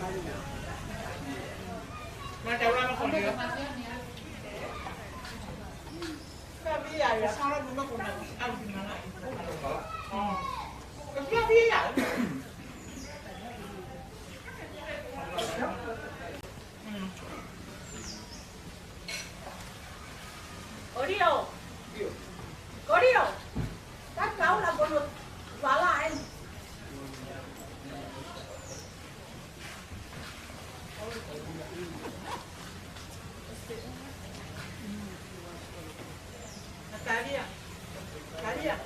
Ma c'è una con io. Via, ya sao nó cũng ăn thì mà lại. Cái vía à? Có điều. Có điều. Các cháu là có được vả lại. Cái gì ạ? Cái gì ạ?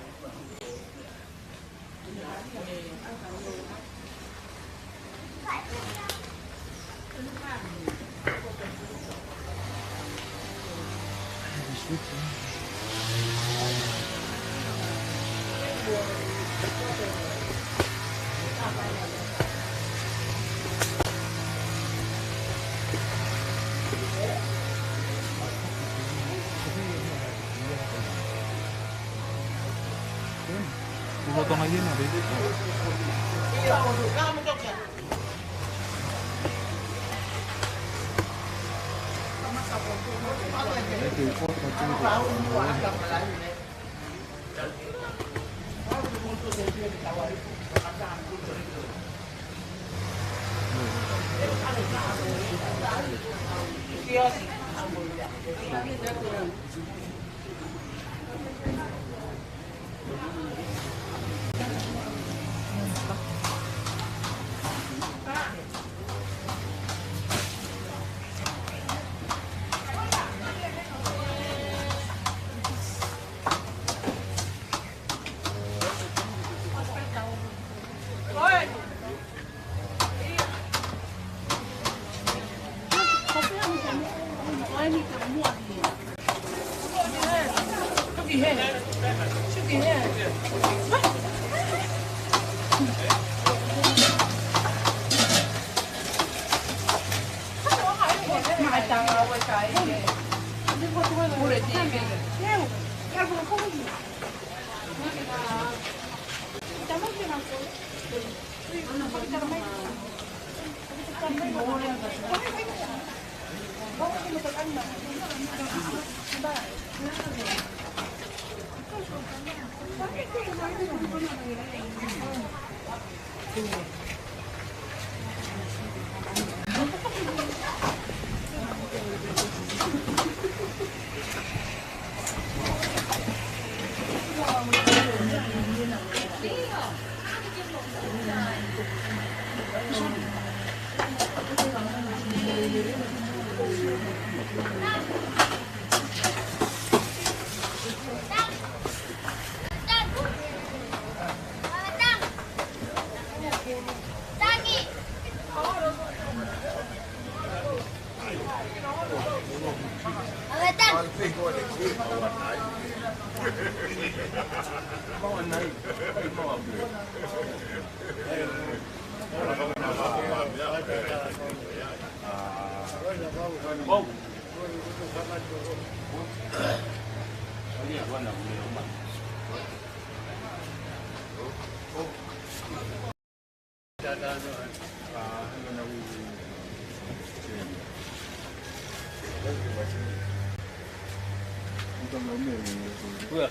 Potong aja nih, Bebe. Iya, kamu coba.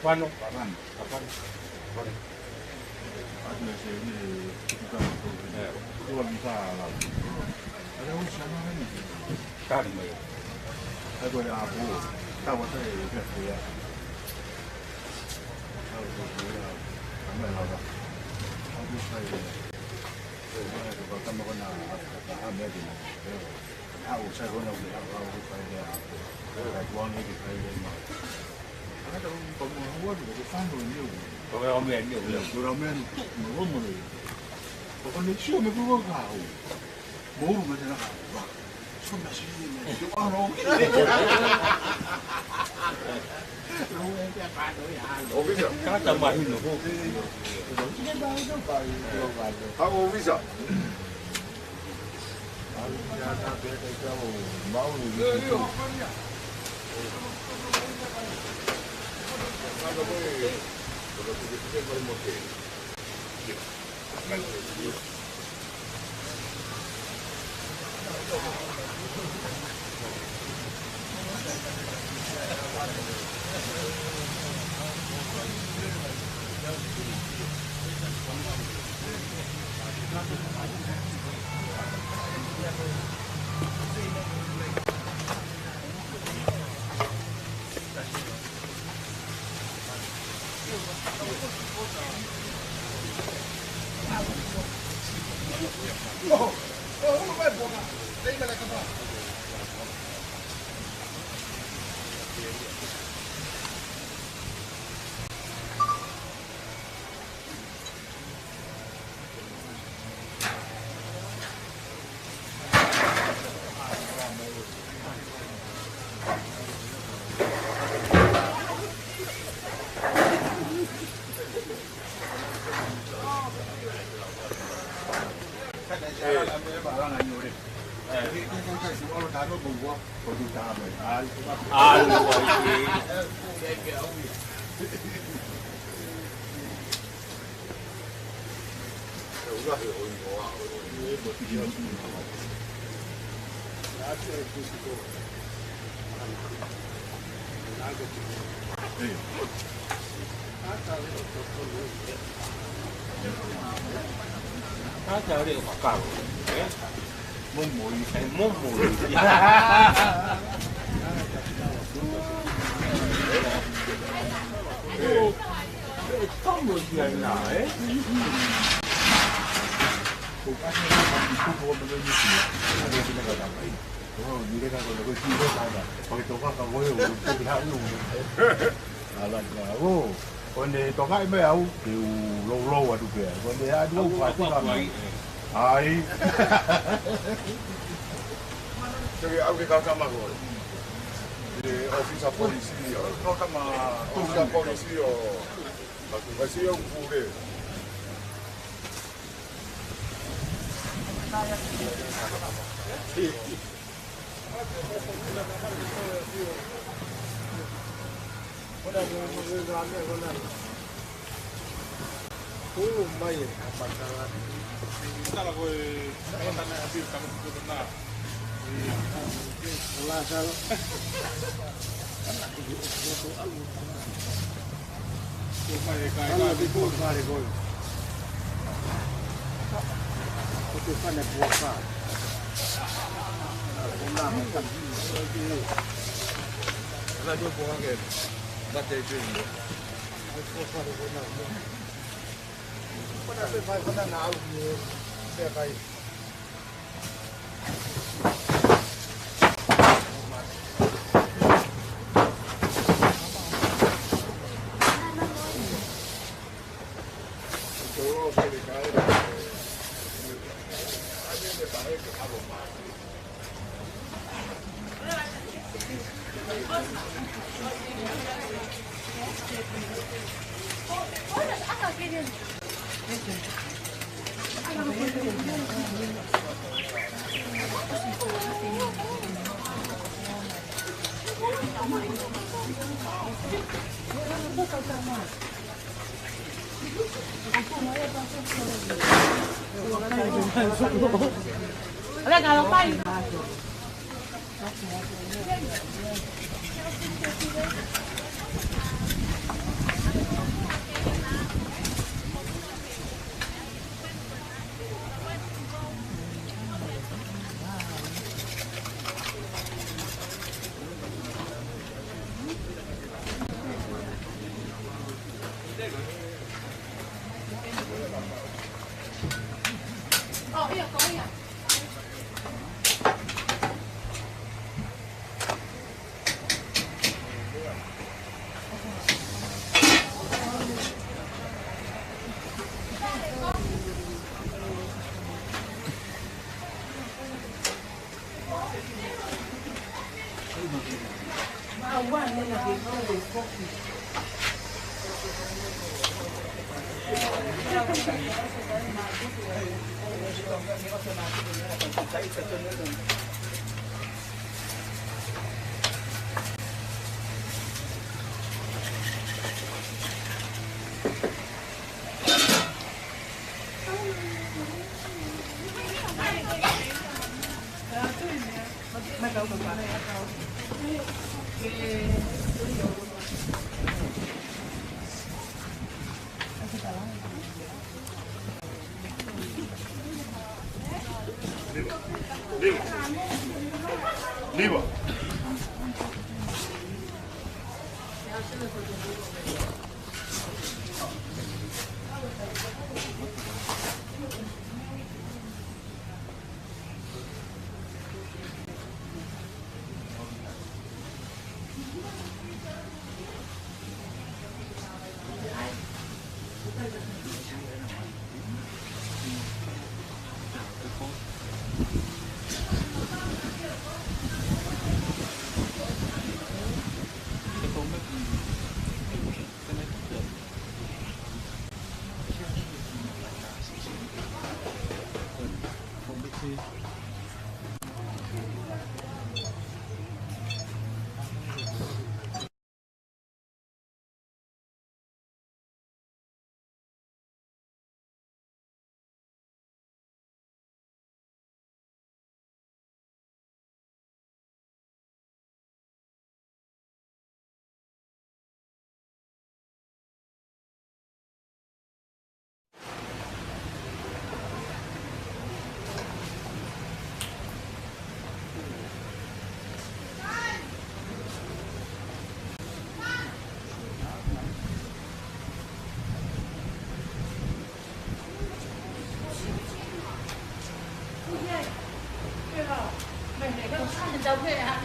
Kapan lo? Kapan? Ada sini kita dua bisa lah. Ada usaha mana? Kan mai. Ada yang abu, tahu saya itu ya. Tahu saya, kami lah. Abu saya. Saya kalau kamu kena apa dia? Abu saya kena abu saya. Saya buang lagi saya mah. Ada pembuat juga sangat nhiều. Có cái ramen nhiều Nhiều ramen mà ngon mà rồi. Còn nếu chưa mới có gạo. Bố mà thế nào? Sao mà suy nghĩ này? Chú ăn không? Các tầm bài hình của cô. Hago visa. Ada dia bakal. Mumui. Không được người nào ấy. Còn để tao gãi mấy ông đều lâu à tụi kìa, còn để ai đâu phải cái làm ai 저기 아우리 가까마고 오피사 폴리시요 가까마 통사 폴리시요 가시요 구게 Olha, ela vai. Liba. cái tôm cái này cũng được không biết gì Đâu thế hả?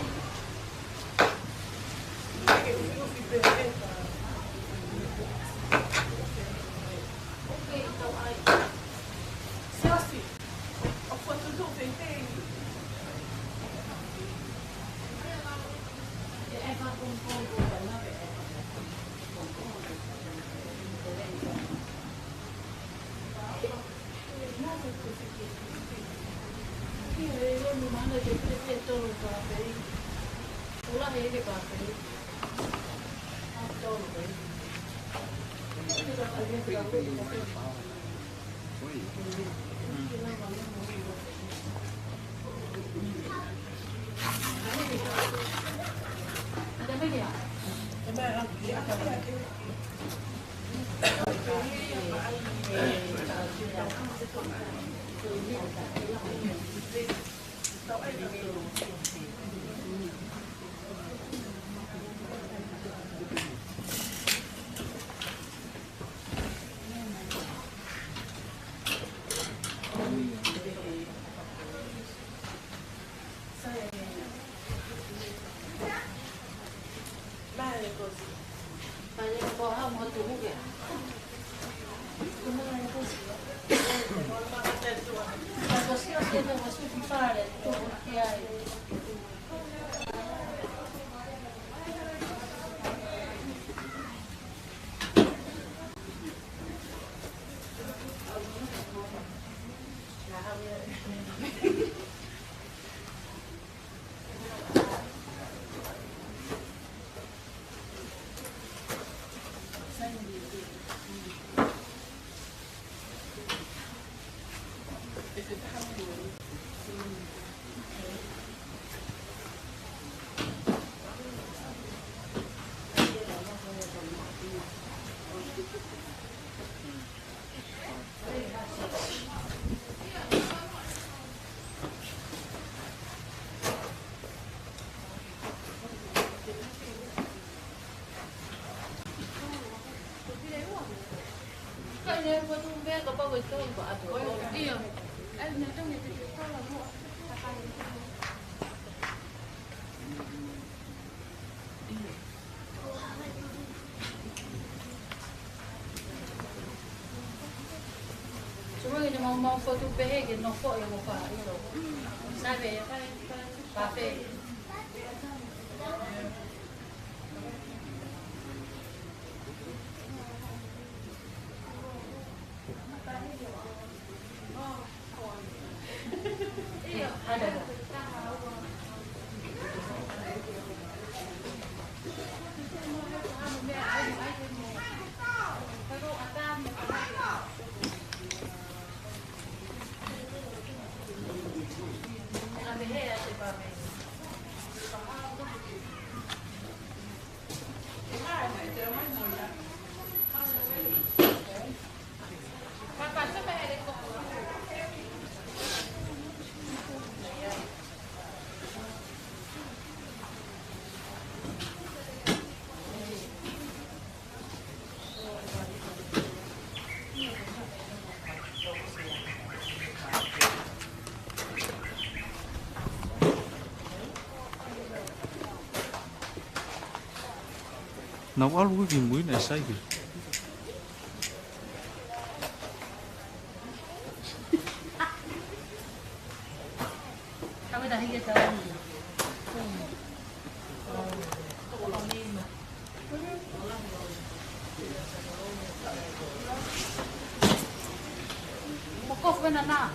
Cuma que mau foto PE que não foi, eu vou falar, sabe? Papel. nấu áo cái gì muối này say kìa dah hingga tahun. Pokok benar nak.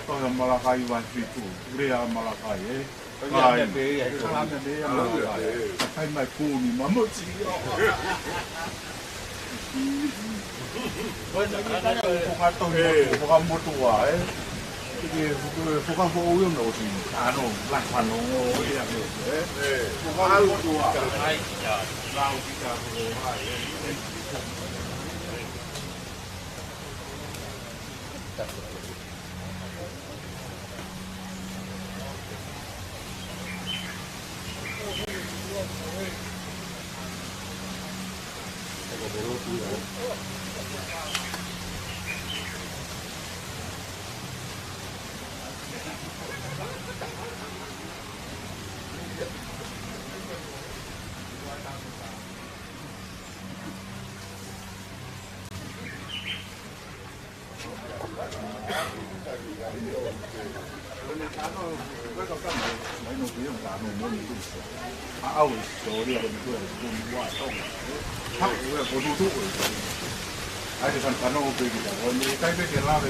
Tôi làm Malakai one three two, Korea Malakai eh. Làm nhà bé Malakai. Hay mày cu mình mà mất gì đó. Bây giờ cái phụ khá tôi phụ khá một tuổi ấy. Cái phụ khá vô ưu đâu thì nó lạnh hoàn nó đi làm được đấy. Phụ khá một tuổi. Hay lao cái cả phụ khá ấy. Mấy nụ tiếng cả nụ môn mình cũng áo số đi là mình cũng ngoại không thắc là có du thụ ai thì phần nó ok thì còn như cái tiền lao thì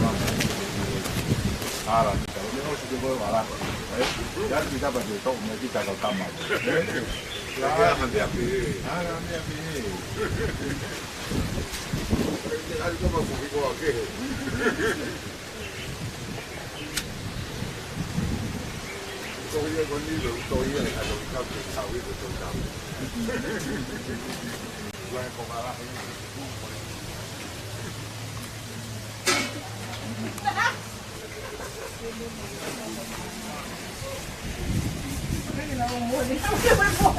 làm là nếu nó sẽ có là đấy giá trị ta phải để tốt mấy cái tài đầu tâm mà đấy là mình đẹp thì làm đẹp thì ai cũng mà phụ cái qua cái tôi con đi được tôi là đồng cao tiền sau cái tôi cao quen con bà lại cái là mua đi không biết bao nhiêu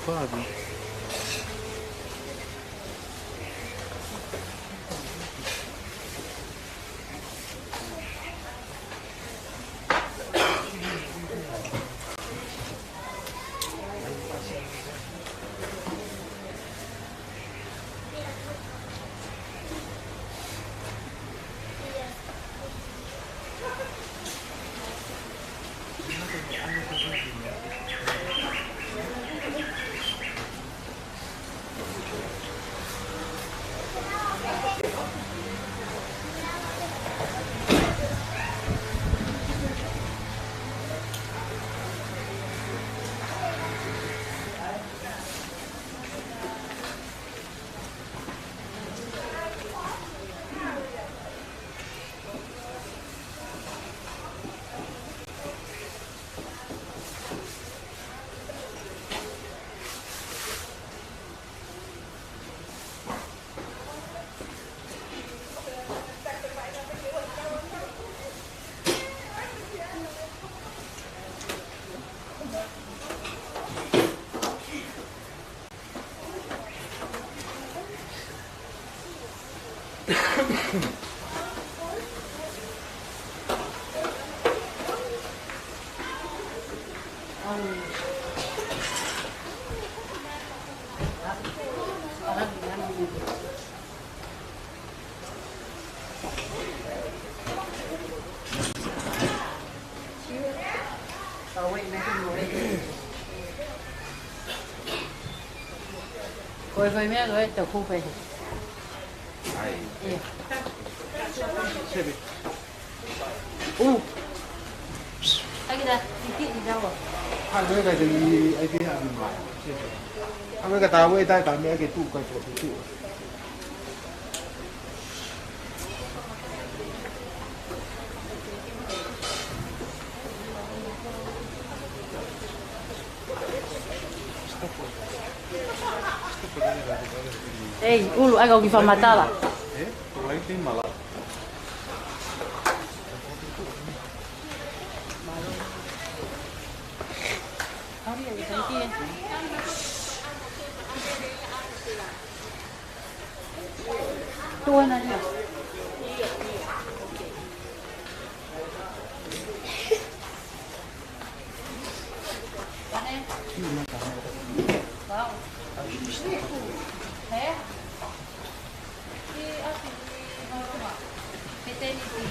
Quase. Coi với mẹ rồi tao khu về. Ai. Sebi. Lagi dah, dikit di Jawa. Hai cái gì ai biết ăn mà. Hai cái tao với tay tao mẹ cái tủ cái chỗ tủ. Ei, ulu aika ki famatala. Tu lai tem mala. Hari ya tadi. Tuan aja. Wow. Eh? Di apa? Di mana? Peternity.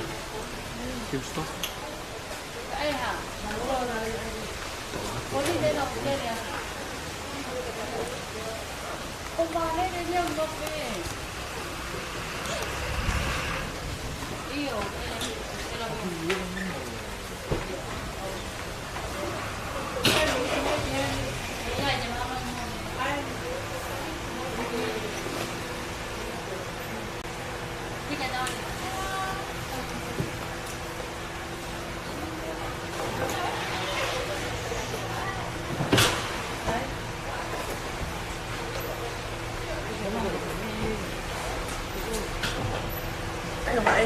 Justo. Ayah, boleh dia nak belajar ya. Oh, mana dia nak belajar? Iyo, Ayo, Pak.